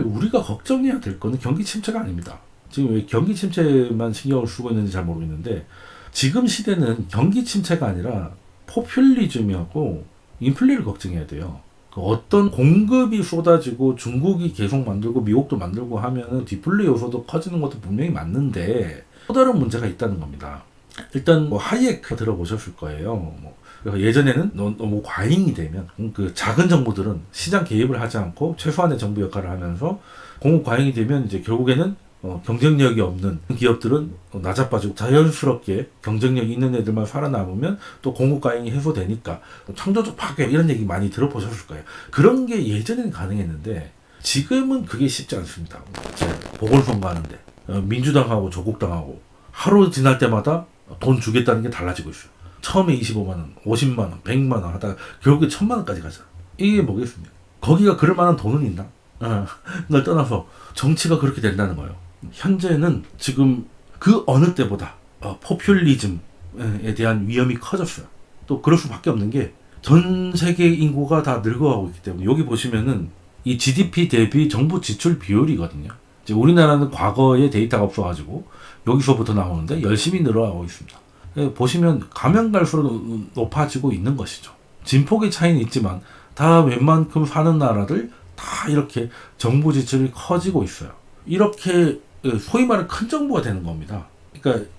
우리가 걱정해야 될 거는 경기 침체가 아닙니다. 지금 왜 경기 침체만 신경을 쓰고 있는지 잘 모르겠는데, 지금 시대는 경기 침체가 아니라 포퓰리즘하고 인플레를 걱정해야 돼요. 어떤 공급이 쏟아지고 중국이 계속 만들고 미국도 만들고 하면은 디플레 요소도 커지는 것도 분명히 맞는데, 또 다른 문제가 있다는 겁니다. 일단 뭐 하이에크 들어보셨을 거예요. 예전에는 너무 과잉이 되면 그 작은 정부들은 시장 개입을 하지 않고 최소한의 정부 역할을 하면서, 공급 과잉이 되면 이제 결국에는 경쟁력이 없는 기업들은 낮아빠지고 자연스럽게 경쟁력 있는 애들만 살아남으면 또 공급 과잉이 해소되니까 창조적 파괴, 이런 얘기 많이 들어보셨을 거예요. 그런 게 예전에는 가능했는데 지금은 그게 쉽지 않습니다. 보궐선거 하는데 민주당하고 조국당하고 하루 지날 때마다 돈 주겠다는 게 달라지고 있어요. 처음에 25만원, 50만원, 100만원 하다가 결국에 1000만원까지 가잖아. 이게 뭐겠습니까? 거기가 그럴 만한 돈은 있나? 그걸 떠나서 정치가 그렇게 된다는 거예요. 현재는 지금 그 어느 때보다 포퓰리즘에 대한 위험이 커졌어요. 또 그럴 수밖에 없는 게 전 세계 인구가 다 늙어가고 있기 때문에, 여기 보시면은 이 GDP 대비 정부 지출 비율이거든요. 이제 우리나라는 과거에 데이터가 없어가지고 여기서부터 나오는데 열심히 늘어나고 있습니다. 보시면 가면 갈수록 높아지고 있는 것이죠. 진폭의 차이는 있지만 다 웬만큼 사는 나라들 다 이렇게 정부 지출이 커지고 있어요. 이렇게 소위 말하는 큰 정부가 되는 겁니다. 그러니까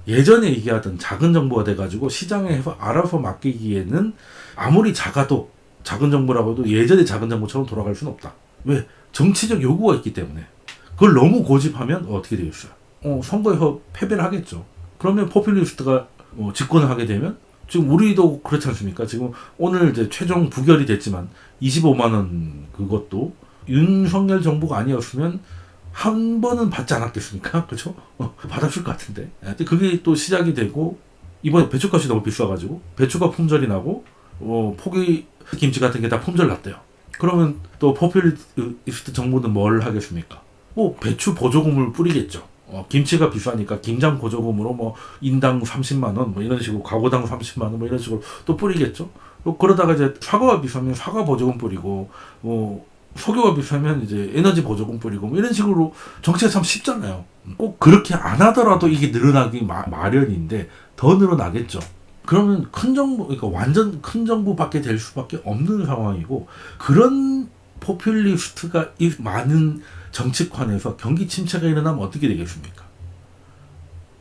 예전에 얘기하던 작은 정부가 돼가지고 시장에 알아서 맡기기에는 아무리 작아도, 작은 정부라고 해도 예전의 작은 정부처럼 돌아갈 수는 없다. 왜? 정치적 요구가 있기 때문에. 그걸 너무 고집하면 어떻게 되겠어요? 선거에서 패배를 하겠죠. 그러면 포퓰리스트가 집권을 하게 되면, 지금 우리도 그렇지 않습니까? 지금 오늘 이제 최종 부결이 됐지만 25만 원 그것도 윤석열 정부가 아니었으면 한 번은 받지 않았겠습니까? 그렇죠? 받았을 것 같은데. 그게 또 시작이 되고, 이번에 배추값이 너무 비싸가지고 배추가 품절이 나고 포기 김치 같은 게 다 품절 났대요. 그러면 또 포퓰리스트 정부는 뭘 하겠습니까? 배추 보조금을 뿌리겠죠. 김치가 비싸니까 김장 보조금으로 인당 30만 원 이런 식으로, 가구당 30만 원 이런 식으로 또 뿌리겠죠. 그러다가 이제 사과가 비싸면 사과 보조금 뿌리고, 석유가 비싸면 이제 에너지 보조금 뿌리고, 이런 식으로 정치가 참 쉽잖아요. 꼭 그렇게 안 하더라도 이게 늘어나기 마련인데 더 늘어나겠죠. 그러면 큰 정부, 그러니까 완전 큰 정부밖에 될 수밖에 없는 상황이고, 그런 포퓰리스트가 많은 정치권에서 경기 침체가 일어나면 어떻게 되겠습니까?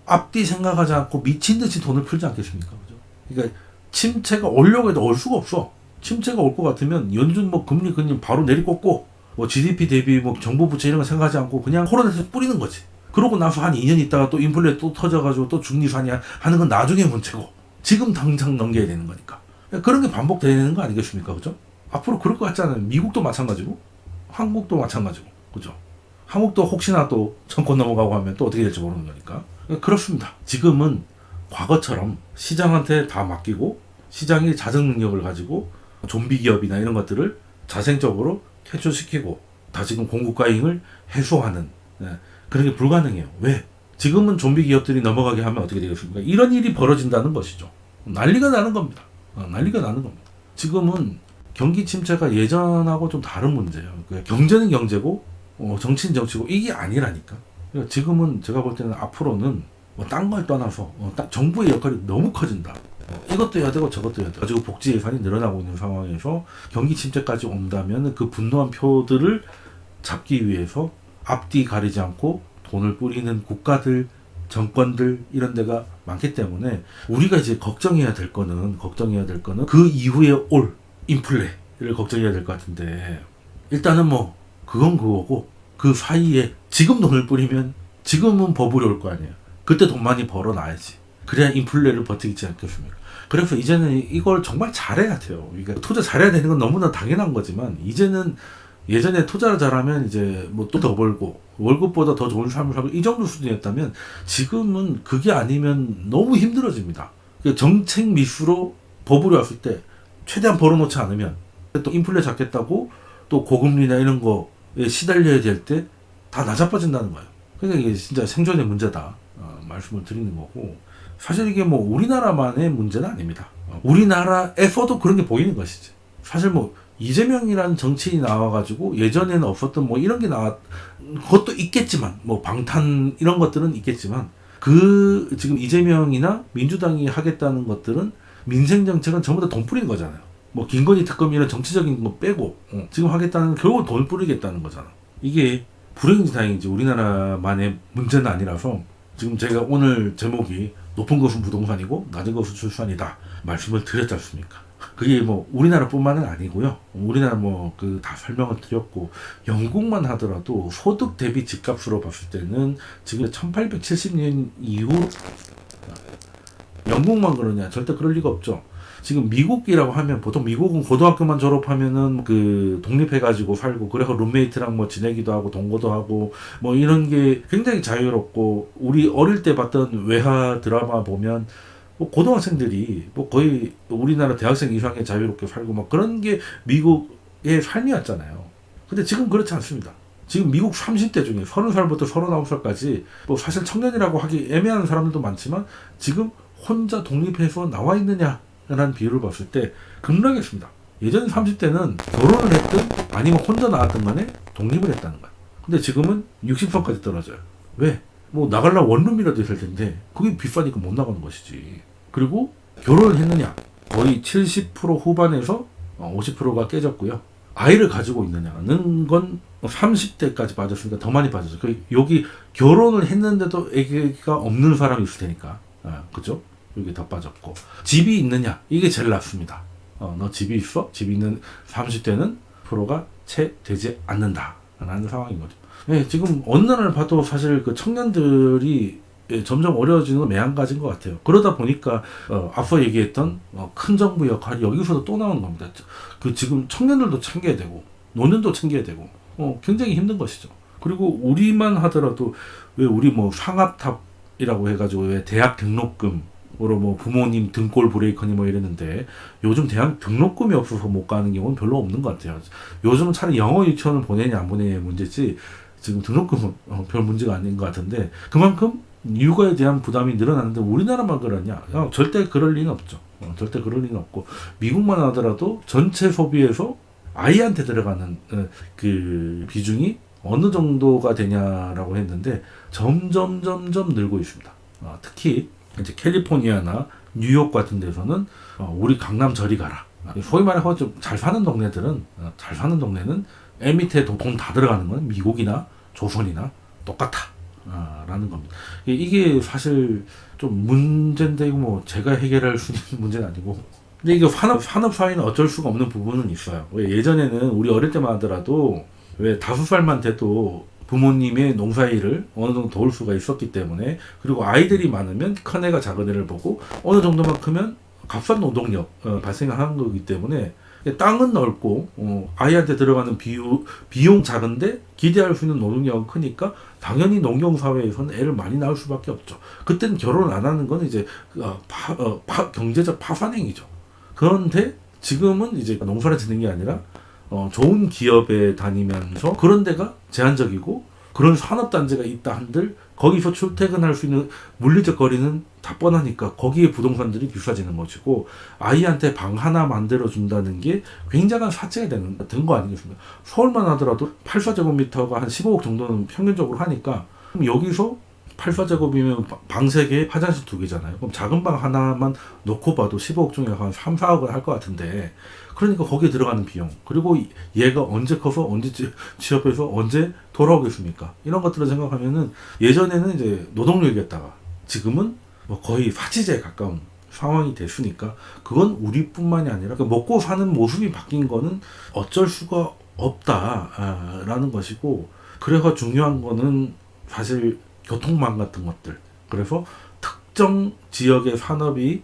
앞뒤 생각하지 않고 미친 듯이 돈을 풀지 않겠습니까? 그죠? 그러니까 침체가 오려고 해도 올 수가 없어. 침체가 올 것 같으면 연준 금리 그냥 바로 내리꽂고, GDP 대비 정부 부채 이런 거 생각하지 않고 그냥 코로나에서 뿌리는 거지. 그러고 나서 한 2년 있다가 또 인플레 또 터져가지고 또 중리산이 하는 건 나중에 문제고, 지금 당장 넘겨야 되는 거니까. 그런 게 반복되는 거 아니겠습니까? 그죠? 앞으로 그럴 것 같지 않아요? 미국도 마찬가지고, 한국도 마찬가지고, 그죠? 한국도 혹시나 또 정권 넘어가고 하면 또 어떻게 될지 모르는 거니까. 그렇습니다. 지금은 과거처럼 시장한테 다 맡기고, 시장이 자정 능력을 가지고 좀비 기업이나 이런 것들을 자생적으로 퇴출시키고 다시금 공급 과잉을 해소하는, 그런 게 불가능해요. 왜? 지금은 좀비 기업들이 넘어가게 하면 어떻게 되겠습니까? 이런 일이 벌어진다는 것이죠. 난리가 나는 겁니다. 난리가 나는 겁니다. 지금은 경기 침체가 예전하고 좀 다른 문제예요. 경제는 경제고 정치는 정치고, 이게 아니라니까. 그러니까 지금은 제가 볼 때는 앞으로는 딴 걸 떠나서 정부의 역할이 너무 커진다. 이것도 해야 되고 저것도 해야 되고, 가지고 복지 예산이 늘어나고 있는 상황에서 경기 침체까지 온다면 그 분노한 표들을 잡기 위해서 앞뒤 가리지 않고 돈을 뿌리는 국가들, 정권들, 이런 데가 많기 때문에, 우리가 이제 걱정해야 될 거는 그 이후에 올 인플레를 걱정해야 될 것 같은데, 일단은 그건 그거고, 그 사이에 지금 돈을 뿌리면 지금은 버블이 올 거 아니에요. 그때 돈 많이 벌어놔야지. 그래야 인플레를 버티지 않겠습니까? 그래서 이제는 이걸 정말 잘해야 돼요. 그러니까 투자 잘해야 되는 건 너무나 당연한 거지만, 이제는 예전에 투자를 잘하면 이제 또 더 벌고 월급보다 더 좋은 삶을 살고 이 정도 수준이었다면, 지금은 그게 아니면 너무 힘들어집니다. 정책 미수로 버블이 왔을 때 최대한 벌어놓지 않으면 또 인플레 잡겠다고 또 고금리나 이런 거에 시달려야 될 때 다 낮아빠진다는 거예요. 그러니까 이게 진짜 생존의 문제다 말씀을 드리는 거고, 사실 이게 우리나라만의 문제는 아닙니다. 우리나라에서도 그런 게 보이는 것이지. 사실 이재명이라는 정치인이 나와가지고 예전에는 없었던 뭐 이런 게 그것도 있겠지만 뭐 방탄 이런 것들은 있겠지만 그 지금 이재명이나 민주당이 하겠다는 것들은 민생 정책은 전부 다 돈 뿌리는 거잖아요. 뭐 김건희 특검 이런 정치적인 거 빼고 지금 하겠다는 결국은 돈 뿌리겠다는 거잖아. 이게 불행인지 다행인지 우리나라만의 문제는 아니라서 지금 제가 오늘 제목이 높은 것은 부동산이고 낮은 것은 출산이다 말씀을 드렸지 않습니까? 그게 뭐 우리나라뿐만은 아니고요. 우리나라 뭐 그 다 설명을 드렸고 영국만 하더라도 소득 대비 집값으로 봤을 때는 지금 1870년 이후 영국만 그러냐? 절대 그럴 리가 없죠. 지금 미국이라고 하면 보통 미국은 고등학교만 졸업하면은 그 독립해가지고 살고 그래서 룸메이트랑 뭐 지내기도 하고 동거도 하고 뭐 이런 게 굉장히 자유롭고 우리 어릴 때 봤던 외화 드라마 보면 뭐 고등학생들이 뭐 거의 우리나라 대학생 이상의 자유롭게 살고 막 그런 게 미국의 삶이었잖아요. 근데 지금 그렇지 않습니다. 지금 미국 30대 중에 30살부터 39살까지 뭐 사실 청년이라고 하기 애매한 사람들도 많지만 지금 혼자 독립해서 나와 있느냐라는 비율을 봤을 때 급락했습니다. 예전 30대는 결혼을 했든 아니면 혼자 나왔든 간에 독립을 했다는 거예요. 근데 지금은 60선까지 떨어져요. 왜? 뭐 나가려면 원룸이라도 있을 텐데 그게 비싸니까 못 나가는 것이지. 그리고 결혼을 했느냐? 거의 70% 후반에서 50%가 깨졌고요. 아이를 가지고 있느냐는 건 30대까지 빠졌으니까 더 많이 빠졌죠. 여기 결혼을 했는데도 애기가 없는 사람이 있을 테니까. 그죠? 여기 더 빠졌고. 집이 있느냐? 이게 제일 낫습니다. 너 집이 있어? 집이 있는 30대는 프로가 채 되지 않는다. 라는 상황인 거죠. 네, 지금 어느 날 봐도 사실 그 청년들이 점점 어려워지는 건 매한가지인 것 같아요. 그러다 보니까 앞서 얘기했던 큰 정부 역할이 여기서도 또 나오는 겁니다. 그 지금 청년들도 챙겨야 되고 노년도 챙겨야 되고 굉장히 힘든 것이죠. 그리고 우리만 하더라도 왜 우리 뭐 상합탑이라고 해가지고 왜 대학 등록금으로 뭐 부모님 등골 브레이커니 뭐 이랬는데 요즘 대학 등록금이 없어서 못 가는 경우는 별로 없는 것 같아요. 요즘은 차라리 영어 유치원을 보내냐 안 보내냐의 문제지 지금 등록금은 별 문제가 아닌 것 같은데 그만큼 육아에 대한 부담이 늘어나는데 우리나라만 그러냐? 절대 그럴 리는 없죠. 절대 그럴 리는 없고 미국만 하더라도 전체 소비에서 아이한테 들어가는 그 비중이 어느 정도가 되냐라고 했는데 점점 늘고 있습니다. 특히 이제 캘리포니아나 뉴욕 같은 데서는 우리 강남 저리 가라. 소위 말해서 좀 잘 사는 동네들은 잘 사는 동네는 애 밑에 돈 다 들어가는 건 미국이나 조선이나 똑같아. 라는 겁니다. 이게 사실 좀 문제인데 이거 뭐 제가 해결할 수 있는 문제는 아니고 근데 이게 산업사회는 어쩔 수가 없는 부분은 있어요. 왜 예전에는 우리 어릴 때만 하더라도 왜 5살만 돼도 부모님의 농사일을 어느 정도 도울 수가 있었기 때문에 그리고 아이들이 많으면 큰애가 작은애를 보고 어느 정도만 크면 값싼 노동력 발생하는 거기 때문에 땅은 넓고 아이한테 들어가는 비용 작은데 기대할 수 있는 노동력은 크니까 당연히 농경사회에서는 애를 많이 낳을 수밖에 없죠. 그때는 결혼을 안 하는 건 이제 경제적 파산행위죠. 그런데 지금은 이제 농사를 짓는 게 아니라 좋은 기업에 다니면서 그런 데가 제한적이고 그런 산업단지가 있다 한들 거기서 출퇴근할 수 있는 물리적 거리는 다 뻔하니까 거기에 부동산들이 비싸지는 것이고 아이한테 방 하나 만들어준다는 게 굉장한 사치가 된 거 아니겠습니까? 서울만 하더라도 84제곱미터가 한 15억 정도는 평균적으로 하니까 그럼 여기서 84제곱이면 방 3개, 화장실 2개잖아요. 그럼 작은 방 하나만 놓고 봐도 15억 중에 한 3, 4억은 할 것 같은데 그러니까 거기에 들어가는 비용 그리고 얘가 언제 커서 언제 취업해서 언제 돌아오겠습니까? 이런 것들을 생각하면은 예전에는 이제 노동력이었다가 지금은 뭐 거의 사치제에 가까운 상황이 됐으니까 그건 우리뿐만이 아니라 먹고 사는 모습이 바뀐 거는 어쩔 수가 없다라는 것이고 그래서 중요한 거는 사실 교통망 같은 것들 그래서 특정 지역의 산업이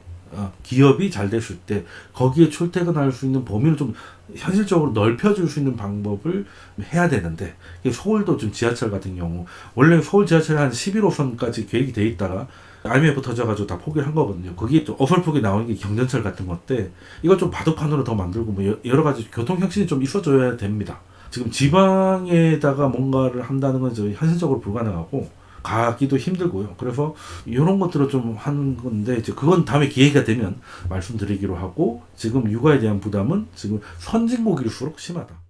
기업이 잘 됐을 때 거기에 출퇴근할 수 있는 범위를 좀 현실적으로 넓혀줄 수 있는 방법을 해야 되는데 서울도 좀 지하철 같은 경우 원래 서울 지하철이 한 11호선까지 계획이 돼 있다가 IMF 터져가지고 다 포기를 한 거거든요. 거기에 좀 어설프게 나오는 게 경전철 같은 것들 이걸 좀 바둑판으로 더 만들고 뭐 여러 가지 교통 혁신이 좀 있어줘야 됩니다. 지금 지방에다가 뭔가를 한다는 건 현실적으로 불가능하고 가기도 힘들고요. 그래서 이런 것들을 좀 하는 건데 이제 그건 다음에 기회가 되면 말씀드리기로 하고 지금 육아에 대한 부담은 지금 선진국일수록 심하다.